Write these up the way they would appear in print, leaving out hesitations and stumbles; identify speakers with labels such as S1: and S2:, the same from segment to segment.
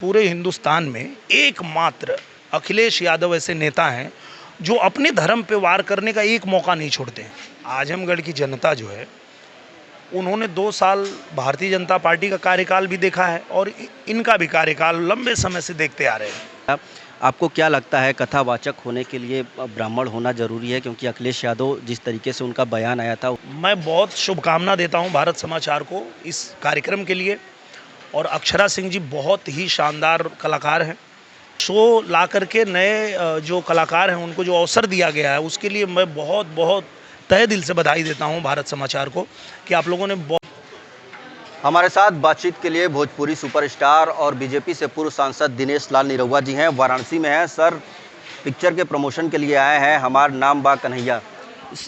S1: पूरे हिंदुस्तान में एकमात्र अखिलेश यादव ऐसे नेता हैं जो अपने धर्म पे वार करने का एक मौका नहीं छोड़ते हैं। आजमगढ़ की जनता जो है, उन्होंने 2 साल भारतीय जनता पार्टी का कार्यकाल भी देखा है और इनका भी कार्यकाल लंबे समय से देखते आ रहे हैं।
S2: आप- आपको क्या लगता है कथावाचक होने के लिए ब्राह्मण होना जरूरी है? क्योंकि अखिलेश यादव जिस तरीके से उनका बयान आया था।
S1: मैं बहुत शुभकामना देता हूं भारत समाचार को इस कार्यक्रम के लिए। और अक्षरा सिंह जी बहुत ही शानदार कलाकार हैं। शो ला करके नए जो कलाकार हैं उनको जो अवसर दिया गया है, उसके लिए मैं बहुत बहुत तहे दिल से बधाई देता हूं भारत समाचार को कि आप लोगों ने
S2: हमारे साथ बातचीत के लिए भोजपुरी सुपरस्टार और बीजेपी से पूर्व सांसद दिनेश लाल निरहुआ जी हैं। वाराणसी में हैं सर, पिक्चर के प्रमोशन के लिए आए हैं। हमारा नाम बा कन्हैया।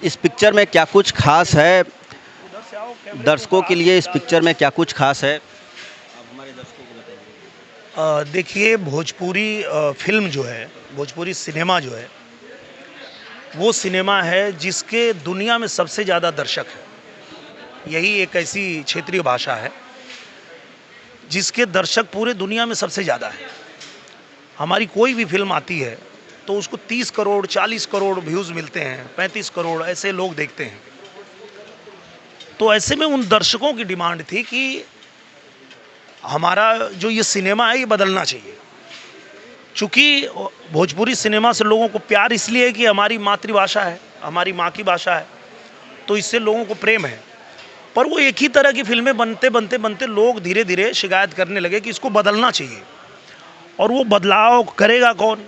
S2: इस पिक्चर में क्या कुछ खास है दर्शकों के लिए? इस पिक्चर में क्या कुछ खास है, आप हमारे दर्शकों को बताइए।
S1: देखिए, भोजपुरी फिल्म जो है, भोजपुरी सिनेमा जो है, वो सिनेमा है जिसके दुनिया में सबसे ज़्यादा दर्शक है। यही एक ऐसी क्षेत्रीय भाषा है जिसके दर्शक पूरे दुनिया में सबसे ज़्यादा है। हमारी कोई भी फिल्म आती है तो उसको 30 करोड़ 40 करोड़ व्यूज़ मिलते हैं, 35 करोड़ ऐसे लोग देखते हैं। तो ऐसे में उन दर्शकों की डिमांड थी कि हमारा जो ये सिनेमा है ये बदलना चाहिए। चूँकि भोजपुरी सिनेमा से लोगों को प्यार इसलिए है कि हमारी मातृभाषा है, हमारी माँ की भाषा है, तो इससे लोगों को प्रेम है। पर वो एक ही तरह की फिल्में बनते लोग धीरे धीरे शिकायत करने लगे कि इसको बदलना चाहिए। और वो बदलाव करेगा कौन?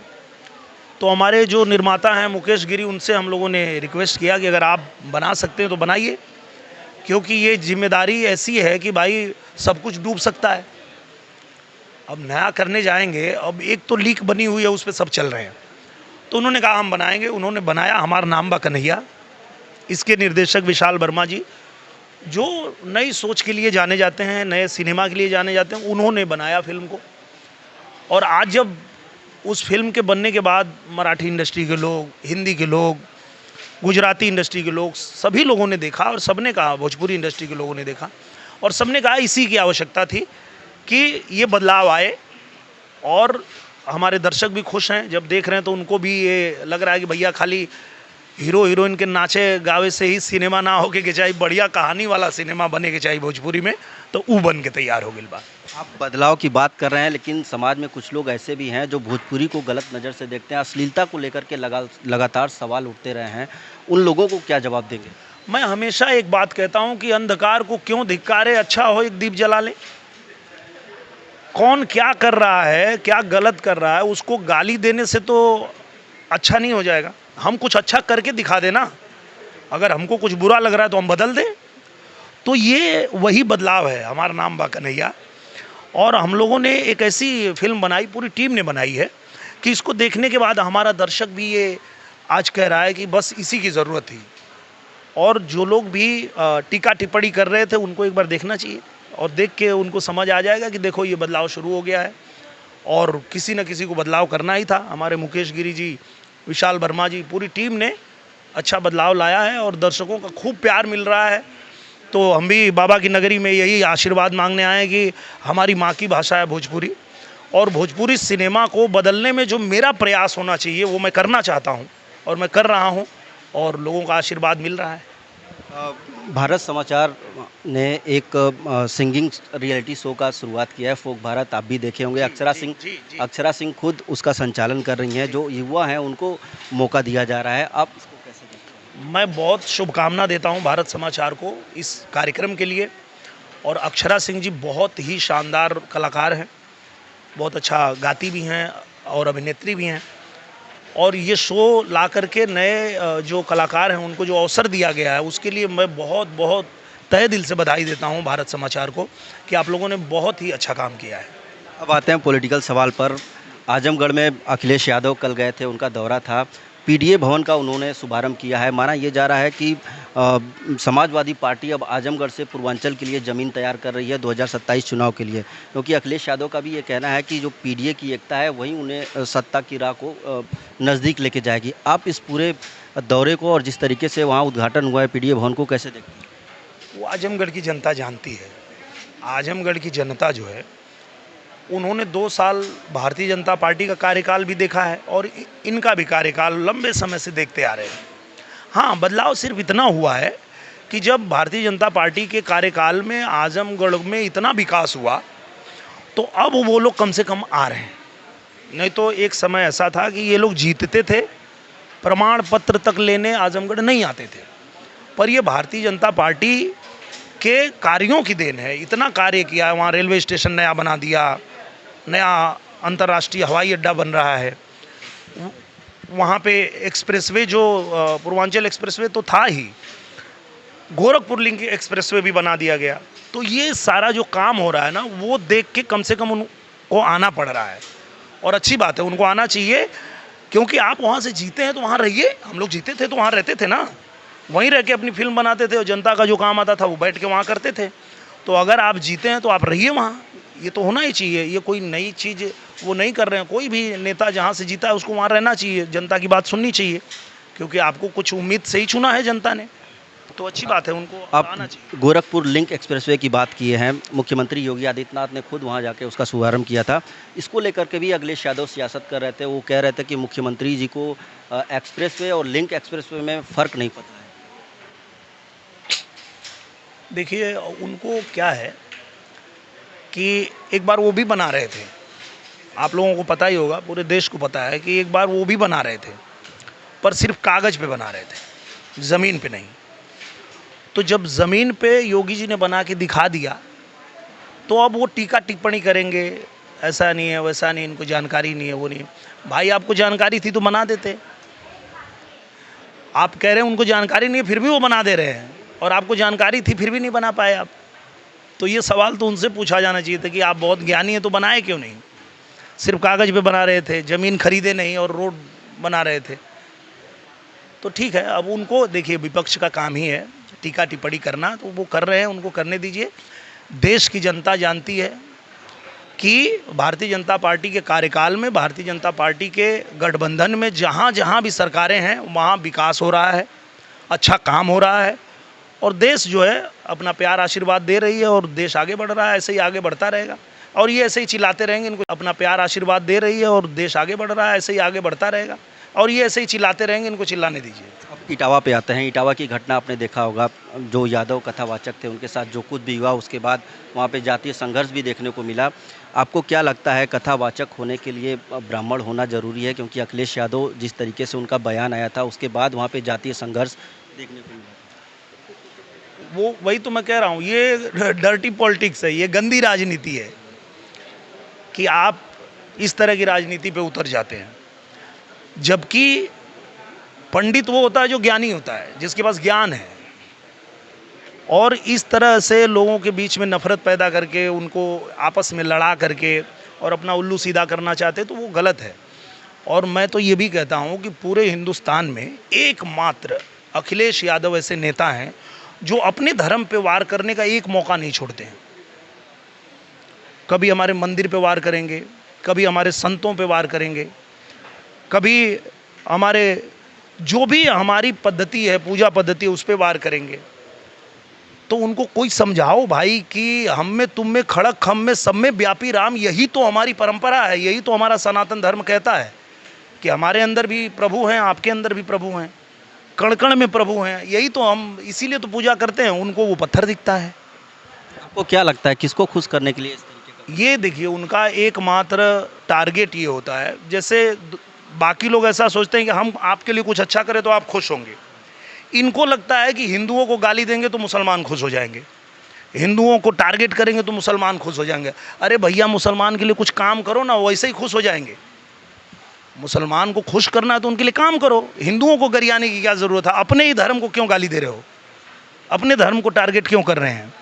S1: तो हमारे जो निर्माता हैं मुकेश गिरी, उनसे हम लोगों ने रिक्वेस्ट किया कि अगर आप बना सकते हैं तो बनाइए, क्योंकि ये जिम्मेदारी ऐसी है कि भाई सब कुछ डूब सकता है। अब नया करने जाएंगे, अब एक तो लीक बनी हुई है, उस पर सब चल रहे हैं। तो उन्होंने कहा हम बनाएंगे। उन्होंने बनाया हमारा नाम बा कन्हैया। इसके निर्देशक विशाल वर्मा जी, जो नई सोच के लिए जाने जाते हैं, नए सिनेमा के लिए जाने जाते हैं, उन्होंने बनाया फिल्म को। और आज जब उस फिल्म के बनने के बाद मराठी इंडस्ट्री के लोग, हिंदी के लोग, गुजराती इंडस्ट्री के लोग, सभी लोगों ने देखा और सबने कहा, भोजपुरी इंडस्ट्री के लोगों ने देखा और सबने कहा इसी की आवश्यकता थी कि ये बदलाव आए। और हमारे दर्शक भी खुश हैं, जब देख रहे हैं तो उनको भी ये लग रहा है कि भैया खाली हीरो हीरोइन के नाचे गावे से ही सिनेमा ना हो के चाहिए, बढ़िया कहानी वाला सिनेमा बने के चाहिए भोजपुरी में, तो ऊ बन के तैयार हो गई बात।
S2: आप बदलाव की बात कर रहे हैं, लेकिन समाज में कुछ लोग ऐसे भी हैं जो भोजपुरी को गलत नज़र से देखते हैं। अश्लीलता को लेकर के लगातार सवाल उठते रहे हैं। उन लोगों को क्या जवाब देंगे?
S1: मैं हमेशा एक बात कहता हूं कि अंधकार को क्यों धिक्कारे, अच्छा हो एक दीप जला ले। कौन क्या कर रहा है, क्या गलत कर रहा है, उसको गाली देने से तो अच्छा नहीं हो जाएगा। हम कुछ अच्छा करके दिखा देना। अगर हमको कुछ बुरा लग रहा है तो हम बदल दें। तो ये वही बदलाव है, हमारा नाम बा कन्हैया। और हम लोगों ने एक ऐसी फिल्म बनाई, पूरी टीम ने बनाई है, कि इसको देखने के बाद हमारा दर्शक भी ये आज कह रहा है कि बस इसी की ज़रूरत थी। और जो लोग भी टीका टिप्पणी कर रहे थे उनको एक बार देखना चाहिए, और देख के उनको समझ आ जाएगा कि देखो ये बदलाव शुरू हो गया है और किसी न किसी को बदलाव करना ही था। हमारे मुकेश गिरी जी, विशाल वर्मा जी, पूरी टीम ने अच्छा बदलाव लाया है और दर्शकों का खूब प्यार मिल रहा है। तो हम भी बाबा की नगरी में यही आशीर्वाद मांगने आए कि हमारी माँ की भाषा है भोजपुरी, और भोजपुरी सिनेमा को बदलने में जो मेरा प्रयास होना चाहिए वो मैं करना चाहता हूँ और मैं कर रहा हूँ, और लोगों का आशीर्वाद मिल रहा है।
S2: भारत समाचार ने एक सिंगिंग रियलिटी शो का शुरुआत किया है, फोक भारत। आप भी देखे होंगे। अक्षरा सिंह खुद उसका संचालन कर रही हैं। जो युवा हैं उनको मौका दिया जा रहा है। आप इसको कैसे देखते हैं?
S1: मैं बहुत शुभकामना देता हूं भारत समाचार को इस कार्यक्रम के लिए। और अक्षरा सिंह जी बहुत ही शानदार कलाकार हैं, बहुत अच्छा गाती भी हैं और अभिनेत्री भी हैं। और ये शो ला करके नए जो कलाकार हैं उनको जो अवसर दिया गया है, उसके लिए मैं बहुत बहुत तहे दिल से बधाई देता हूं भारत समाचार को कि आप लोगों ने बहुत ही अच्छा काम किया है।
S2: अब आते हैं पॉलिटिकल सवाल पर। आजमगढ़ में अखिलेश यादव कल गए थे, उनका दौरा था। पीडीए भवन का उन्होंने शुभारंभ किया है। माना ये जा रहा है कि समाजवादी पार्टी अब आजमगढ़ से पूर्वांचल के लिए ज़मीन तैयार कर रही है 2027 चुनाव के लिए, क्योंकि अखिलेश यादव का भी ये कहना है कि जो पीडीए की एकता है वही उन्हें सत्ता की राह को नज़दीक लेके जाएगी। आप इस पूरे दौरे को और जिस तरीके से वहाँ उद्घाटन हुआ है पीडीए भवन को कैसे देखते हैं?
S1: वो आजमगढ़ की जनता जानती है। आजमगढ़ की जनता जो है उन्होंने 2 साल भारतीय जनता पार्टी का कार्यकाल भी देखा है और इनका भी कार्यकाल लंबे समय से देखते आ रहे हैं। हाँ, बदलाव सिर्फ इतना हुआ है कि जब भारतीय जनता पार्टी के कार्यकाल में आजमगढ़ में इतना विकास हुआ तो अब वो लोग कम से कम आ रहे हैं। नहीं तो एक समय ऐसा था कि ये लोग जीतते थे, प्रमाण पत्र तक लेने आजमगढ़ नहीं आते थे। पर ये भारतीय जनता पार्टी के कार्यों की देन है। इतना कार्य किया, वहाँ रेलवे स्टेशन नया बना दिया, नया अंतर्राष्ट्रीय हवाई अड्डा बन रहा है, वहाँ पे एक्सप्रेसवे जो पूर्वांचल एक्सप्रेसवे तो था ही, गोरखपुर लिंक एक्सप्रेसवे भी बना दिया गया। तो ये सारा जो काम हो रहा है ना, वो देख के कम से कम उनको आना पड़ रहा है और अच्छी बात है, उनको आना चाहिए। क्योंकि आप वहाँ से जीते हैं तो वहाँ रहिए। हम लोग जीते थे तो वहाँ रहते थे ना, वहीं रह के अपनी फिल्म बनाते थे और जनता का जो काम आता था वो बैठ के वहाँ करते थे। तो अगर आप जीते हैं तो आप रहिए वहाँ, ये तो होना ही चाहिए। ये कोई नई चीज़ वो नहीं कर रहे हैं। कोई भी नेता जहाँ से जीता है उसको वहाँ रहना चाहिए, जनता की बात सुननी चाहिए, क्योंकि आपको कुछ उम्मीद से ही चुना है जनता ने। तो अच्छी बात है, उनको आना चाहिए।
S2: आप गोरखपुर लिंक एक्सप्रेसवे की बात किए हैं, मुख्यमंत्री योगी आदित्यनाथ ने खुद वहां जाके उसका शुभारंभ किया था। इसको लेकर के भी अखिलेश यादव सियासत कर रहे थे। वो कह रहे थे कि मुख्यमंत्री जी को एक्सप्रेसवे और लिंक एक्सप्रेसवे में फ़र्क नहीं पता है।
S1: देखिए, उनको क्या है कि एक बार वो भी बना रहे थे, आप लोगों को पता ही होगा, पूरे देश को पता है कि एक बार वो भी बना रहे थे, पर सिर्फ कागज़ पे बना रहे थे, ज़मीन पे नहीं। तो जब ज़मीन पे योगी जी ने बना के दिखा दिया तो अब वो टीका टिप्पणी करेंगे, ऐसा नहीं है, वैसा नहीं, इनको जानकारी नहीं है, वो नहीं है। भाई, आपको जानकारी थी तो बना देते। आप कह रहे हैं उनको जानकारी नहीं है, फिर भी वो बना दे रहे हैं, और आपको जानकारी थी फिर भी नहीं बना पाए आप। तो ये सवाल तो उनसे पूछा जाना चाहिए था कि आप बहुत ज्ञानी हैं तो बनाए क्यों नहीं। सिर्फ कागज़ पे बना रहे थे, ज़मीन खरीदे नहीं और रोड बना रहे थे। तो ठीक है, अब उनको देखिए, विपक्ष का काम ही है टीका टिप्पणी करना, तो वो कर रहे हैं, उनको करने दीजिए। देश की जनता जानती है कि भारतीय जनता पार्टी के कार्यकाल में, भारतीय जनता पार्टी के गठबंधन में जहाँ जहाँ भी सरकारें हैं वहाँ विकास हो रहा है, अच्छा काम हो रहा है, और देश जो है अपना प्यार आशीर्वाद दे रही है और देश आगे बढ़ रहा है। ऐसे ही आगे बढ़ता रहेगा और ये ऐसे ही चिल्लाते रहेंगे, इनको अपना प्यार आशीर्वाद दे रही है और देश आगे बढ़ रहा है, ऐसे ही आगे बढ़ता रहेगा और ये ऐसे ही चिल्लाते रहेंगे, इनको चिल्लाने दीजिए।
S2: अब इटावा पे आते हैं। इटावा की घटना आपने देखा होगा, जो यादव कथावाचक थे उनके साथ जो कुछ भी हुआ, उसके बाद वहाँ पे जातीय संघर्ष भी देखने को मिला। आपको क्या लगता है, कथावाचक होने के लिए ब्राह्मण होना ज़रूरी है? क्योंकि अखिलेश यादव जिस तरीके से उनका बयान आया था, उसके बाद वहाँ पे जातीय संघर्ष देखने को मिला।
S1: वो वही तो मैं कह रहा हूँ, ये डर्टी पॉलिटिक्स है, ये गंदी राजनीति है कि आप इस तरह की राजनीति पे उतर जाते हैं। जबकि पंडित वो होता है जो ज्ञानी होता है, जिसके पास ज्ञान है, और इस तरह से लोगों के बीच में नफरत पैदा करके उनको आपस में लड़ा करके और अपना उल्लू सीधा करना चाहते, तो वो गलत है। और मैं तो ये भी कहता हूँ कि पूरे हिंदुस्तान में एकमात्र अखिलेश यादव ऐसे नेता हैं जो अपने धर्म पे वार करने का एक मौका नहीं छोड़ते हैं। कभी हमारे मंदिर पे वार करेंगे, कभी हमारे संतों पे वार करेंगे, कभी हमारे जो भी हमारी पद्धति है, पूजा पद्धति है, उस पे वार करेंगे। तो उनको कोई समझाओ भाई कि हम में, तुम में, खड़क हम में, सब में व्यापी राम, यही तो हमारी परंपरा है, यही तो हमारा सनातन धर्म कहता है कि हमारे अंदर भी प्रभु हैं, आपके अंदर भी प्रभु हैं, कण कण में प्रभु हैं। यही तो हम इसीलिए तो पूजा करते हैं। उनको वो पत्थर दिखता है।
S2: आपको क्या लगता है, किसको खुश करने के लिए इस तरीके का?
S1: ये देखिए, उनका एकमात्र टारगेट ये होता है, जैसे बाकी लोग ऐसा सोचते हैं कि हम आपके लिए कुछ अच्छा करें तो आप खुश होंगे। इनको लगता है कि हिंदुओं को गाली देंगे तो मुसलमान खुश हो जाएंगे, हिंदुओं को टारगेट करेंगे तो मुसलमान खुश हो जाएंगे। अरे भैया, मुसलमान के लिए कुछ काम करो ना, वैसे ही खुश हो जाएंगे। मुसलमान को खुश करना है तो उनके लिए काम करो, हिंदुओं को गरियाने की क्या ज़रूरत है? अपने ही धर्म को क्यों गाली दे रहे हो? अपने धर्म को टारगेट क्यों कर रहे हैं?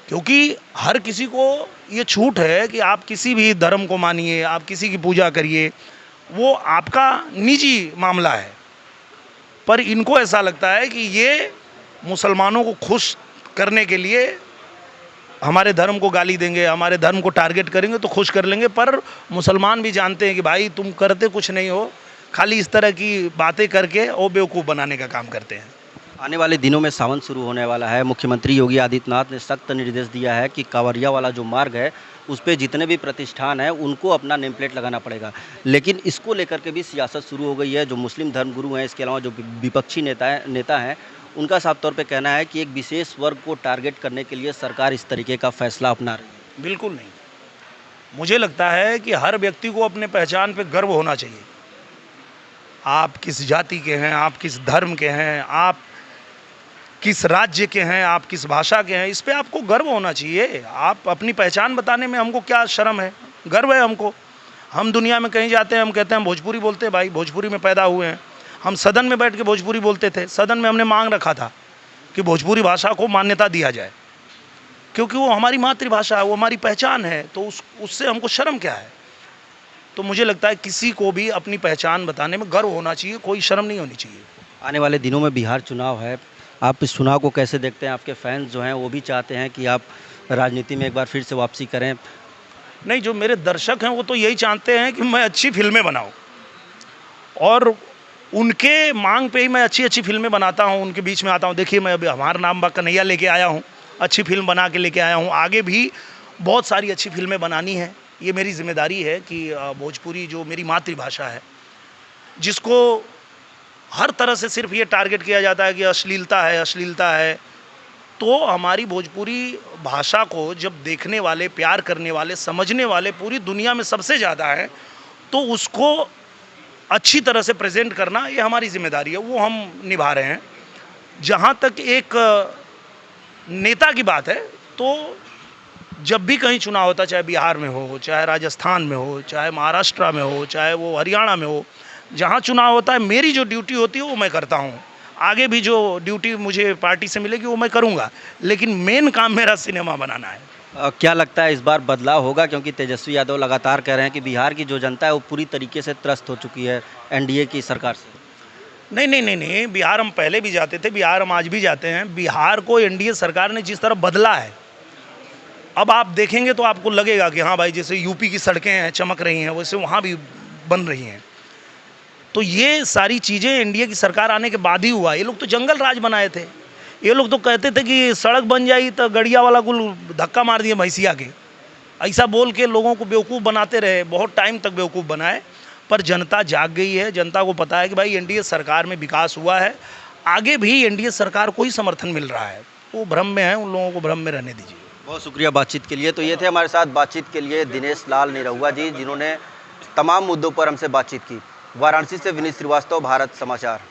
S1: क्योंकि हर किसी को ये छूट है कि आप किसी भी धर्म को मानिए, आप किसी की पूजा करिए, वो आपका निजी मामला है। पर इनको ऐसा लगता है कि ये मुसलमानों को खुश करने के लिए हमारे धर्म को गाली देंगे, हमारे धर्म को टारगेट करेंगे तो खुश कर लेंगे। पर मुसलमान भी जानते हैं कि भाई तुम करते कुछ नहीं हो, खाली इस तरह की बातें करके और बेवकूफ़ बनाने का काम करते हैं।
S2: आने वाले दिनों में सावन शुरू होने वाला है। मुख्यमंत्री योगी आदित्यनाथ ने सख्त निर्देश दिया है कि कांवरिया वाला जो मार्ग है उस पे जितने भी प्रतिष्ठान हैं उनको अपना नेम प्लेट लगाना पड़ेगा। लेकिन इसको लेकर के भी सियासत शुरू हो गई है। जो मुस्लिम धर्मगुरु हैं, इसके अलावा जो विपक्षी नेता हैं, उनका साफ तौर पे कहना है कि एक विशेष वर्ग को टारगेट करने के लिए सरकार इस तरीके का फैसला अपना रही है।
S1: बिल्कुल नहीं। मुझे लगता है कि हर व्यक्ति को अपने पहचान पे गर्व होना चाहिए। आप किस जाति के हैं, आप किस धर्म के हैं, आप किस राज्य के हैं, आप किस भाषा के हैं, इस पे आपको गर्व होना चाहिए। आप अपनी पहचान बताने में हमको क्या शर्म है, गर्व है हमको। हम दुनिया में कहीं जाते हैं, हम कहते हैं हम भोजपुरी बोलते हैं, भाई भोजपुरी में पैदा हुए हैं। हम सदन में बैठ के भोजपुरी बोलते थे। सदन में हमने मांग रखा था कि भोजपुरी भाषा को मान्यता दिया जाए, क्योंकि वो हमारी मातृभाषा है, वो हमारी पहचान है। तो उससे हमको शर्म क्या है। तो मुझे लगता है किसी को भी अपनी पहचान बताने में गर्व होना चाहिए, कोई शर्म नहीं होनी चाहिए।
S2: आने वाले दिनों में बिहार चुनाव है, आप इस चुनाव को कैसे देखते हैं? आपके फैंस जो हैं वो भी चाहते हैं कि आप राजनीति में एक बार फिर से वापसी करें।
S1: नहीं, जो मेरे दर्शक हैं वो तो यही चाहते हैं कि मैं अच्छी फिल्में बनाऊं, और उनके मांग पे ही मैं अच्छी अच्छी फिल्में बनाता हूं, उनके बीच में आता हूं। देखिए, मैं अभी हमारा नाम बा कन्हैया लेके आया हूं, अच्छी फिल्म बना के लेके आया हूं। आगे भी बहुत सारी अच्छी फिल्में बनानी है। ये मेरी जिम्मेदारी है कि भोजपुरी जो मेरी मातृभाषा है, जिसको हर तरह से सिर्फ ये टारगेट किया जाता है कि अश्लीलता है, तो हमारी भोजपुरी भाषा को जब देखने वाले, प्यार करने वाले, समझने वाले पूरी दुनिया में सबसे ज़्यादा है, तो उसको अच्छी तरह से प्रेजेंट करना ये हमारी जिम्मेदारी है, वो हम निभा रहे हैं। जहाँ तक एक नेता की बात है, तो जब भी कहीं चुनाव होता, चाहे बिहार में हो, चाहे राजस्थान में हो, चाहे महाराष्ट्र में हो, चाहे वो हरियाणा में हो, जहाँ चुनाव होता है, मेरी जो ड्यूटी होती है वो मैं करता हूँ। आगे भी जो ड्यूटी मुझे पार्टी से मिलेगी वो मैं करूँगा, लेकिन मेन काम मेरा सिनेमा बनाना है।
S2: क्या लगता है इस बार बदलाव होगा? क्योंकि तेजस्वी यादव लगातार कह रहे हैं कि बिहार की जो जनता है वो पूरी तरीके से त्रस्त हो चुकी है एनडीए की सरकार से।
S1: नहीं, बिहार हम पहले भी जाते थे, बिहार हम आज भी जाते हैं। बिहार को एनडीए सरकार ने जिस तरह बदला है, अब आप देखेंगे तो आपको लगेगा कि हाँ भाई, जैसे यूपी की सड़कें हैं चमक रही हैं, वैसे वहाँ भी बन रही हैं। तो ये सारी चीज़ें एनडीए की सरकार आने के बाद ही हुआ। ये लोग तो जंगल राज बनाए थे। ये लोग तो कहते थे कि सड़क बन जाएगी तो गड़िया वाला कुल धक्का मार दिए भैंसिया के, ऐसा बोल के लोगों को बेवकूफ़ बनाते रहे, बहुत टाइम तक बेवकूफ़ बनाए। पर जनता जाग गई है, जनता को पता है कि भाई एनडीए सरकार में विकास हुआ है, आगे भी एनडीए सरकार को ही समर्थन मिल रहा है। वो भ्रम में है, उन लोगों को भ्रम में रहने दीजिए।
S2: बहुत शुक्रिया बातचीत के लिए। तो ये थे हमारे साथ बातचीत के लिए दिनेश लाल निरहुआ जी, जिन्होंने तमाम मुद्दों पर हमसे बातचीत की। वाराणसी से विनीत श्रीवास्तव, भारत समाचार।